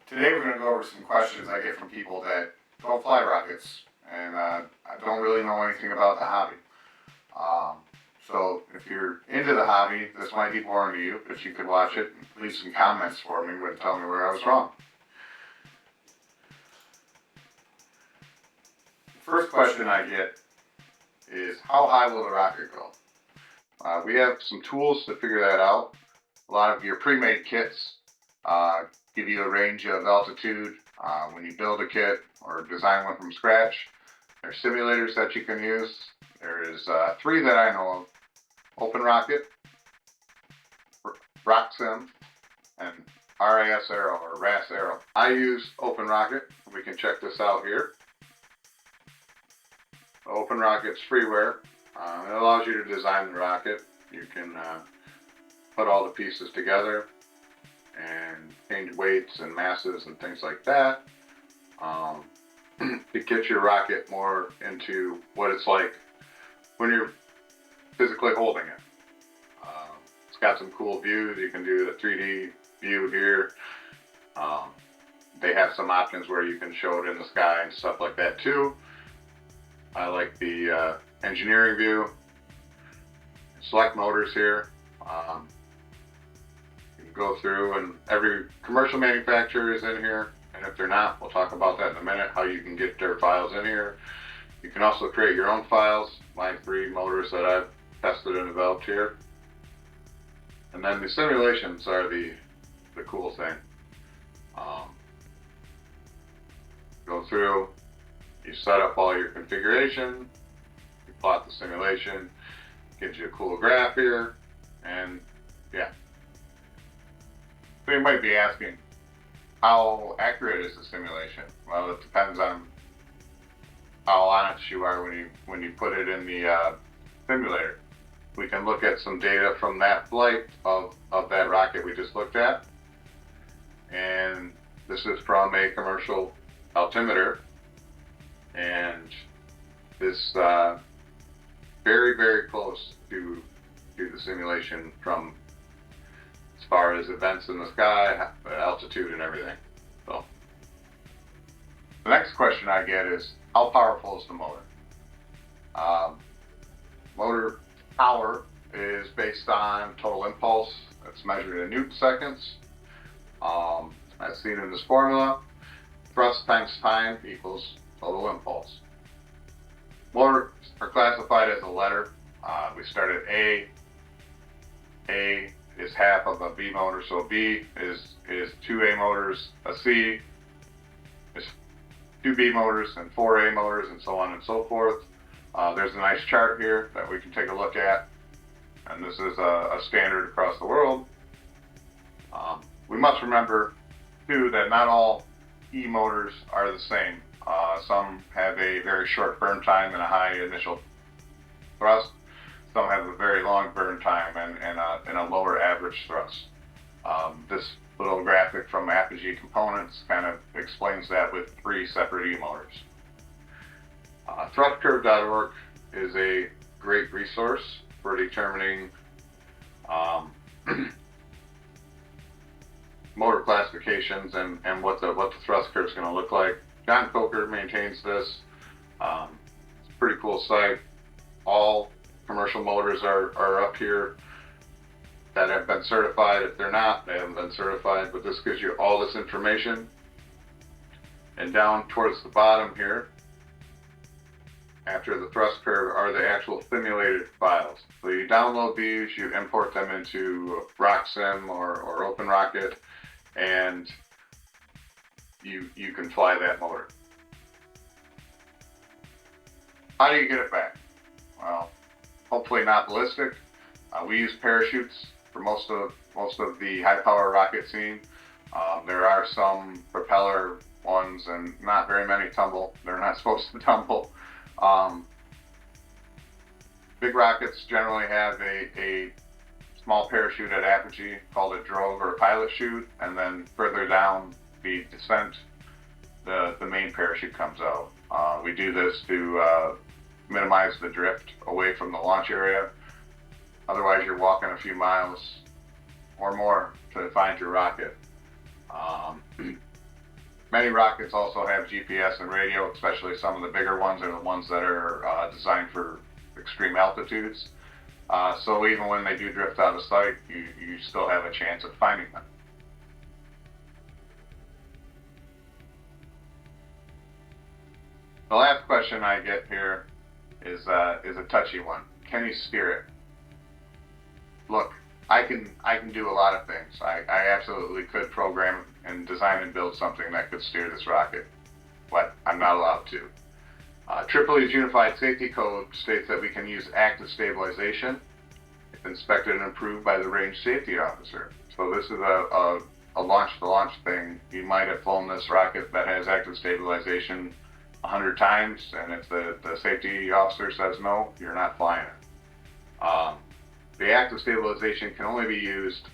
Today we're going to go over some questions I get from people that don't fly rockets and I don't really know anything about the hobby. So if you're into the hobby, this might be boring to you, but you could watch it and leave some comments for me and tell me where I was wrong. The first question I get is, how high will the rocket go? We have some tools to figure that out. A lot of your pre-made kits give you a range of altitude when you build a kit or design one from scratch. There are simulators that you can use. There is 3 that I know of: Open Rocket, RockSim, and RAS Aero or RAS Aero. I use Open Rocket. We can check this out here. Open Rocket's freeware. It allows you to design the rocket. You can put all the pieces together and change weights and masses and things like that to get your rocket more into what it's like when you're physically holding it. It's got some cool views. You can do the 3D view here. They have some options where you can show it in the sky and stuff like that too. I like the engineering view. Select motors here. You can go through, and every commercial manufacturer is in here, and if they're not, we'll talk about that in a minute, how you can get their files in here. You can also create your own files. My 3 motors that I've tested and developed here. And then the simulations are the cool thing. Go through, you set up all your configuration, you plot the simulation, gives you a cool graph here, and yeah. So you might be asking, how accurate is the simulation? Well, it depends on how honest you are when you put it in the simulator. We can look at some data from that flight of that rocket we just looked at. And this is from a commercial altimeter. And this very, very close to the simulation from as far as events in the sky, altitude, and everything. So the next question I get is, how powerful is the motor? Motor power is based on total impulse. It's measured in Newton seconds. As seen in this formula, thrust times time equals total impulse. Motors are classified as a letter. We start at A. A is half of a B motor, so B is 2 A motors. A C is 2 B motors and 4 A motors, and so on and so forth. There's a nice chart here that we can take a look at, and this is a standard across the world. We must remember too that not all E motors are the same. Some have a very short burn time and a high initial thrust. Some have a very long burn time and a lower average thrust. This little graphic from Apogee Components kind of explains that with 3 separate E motors. Thrustcurve.org is a great resource for determining motor classifications and what the thrust curve is going to look like. John Coker maintains this. It's a pretty cool site. All commercial motors are up here that have been certified. If they're not, they haven't been certified, but this gives you all this information. And down towards the bottom here, after the thrust curve, are the actual simulated files. So you download these, you import them into RockSim or Open Rocket, and you can fly that motor. How do you get it back? Well, hopefully not ballistic. We use parachutes for most of the high power rocket scene. There are some propeller ones, and not very many tumble. They're not supposed to tumble. Big rockets generally have a small parachute at apogee called a drogue or a pilot chute, and then further down the descent, the main parachute comes out. We do this to minimize the drift away from the launch area. Otherwise, you're walking a few miles or more to find your rocket. Many rockets also have GPS and radio, especially some of the bigger ones are the ones that are designed for extreme altitudes. So even when they do drift out of sight, you still have a chance of finding them. The last question I get here is a touchy one. Can you steer it? Look, I can do a lot of things. I absolutely could program and design and build something that could steer this rocket, but I'm not allowed to. Tripoli's Unified Safety Code states that we can use active stabilization if inspected and approved by the range safety officer. So this is a launch-to-launch thing. You might have flown this rocket that has active stabilization 100 times, and if the safety officer says no, you're not flying it. The active stabilization can only be used to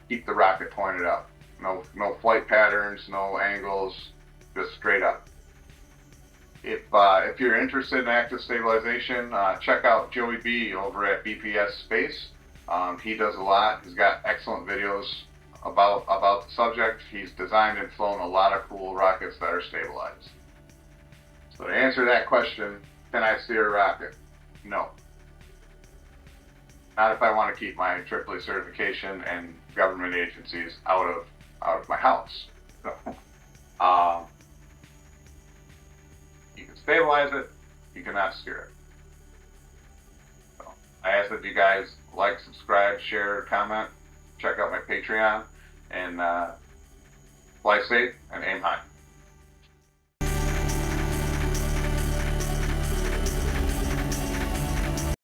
keep the rocket pointed up. No flight patterns, no angles, just straight up. If you're interested in active stabilization, check out Joey B over at BPS Space. He does a lot. He's got excellent videos about the subject. He's designed and flown a lot of cool rockets that are stabilized. So to answer that question, can I steer a rocket? No. Not if I want to keep my Tripoli certification and government agencies out of my house. So, you can stabilize it, you cannot steer it. So I ask that you guys like, subscribe, share, comment, check out my Patreon, and fly safe and aim high.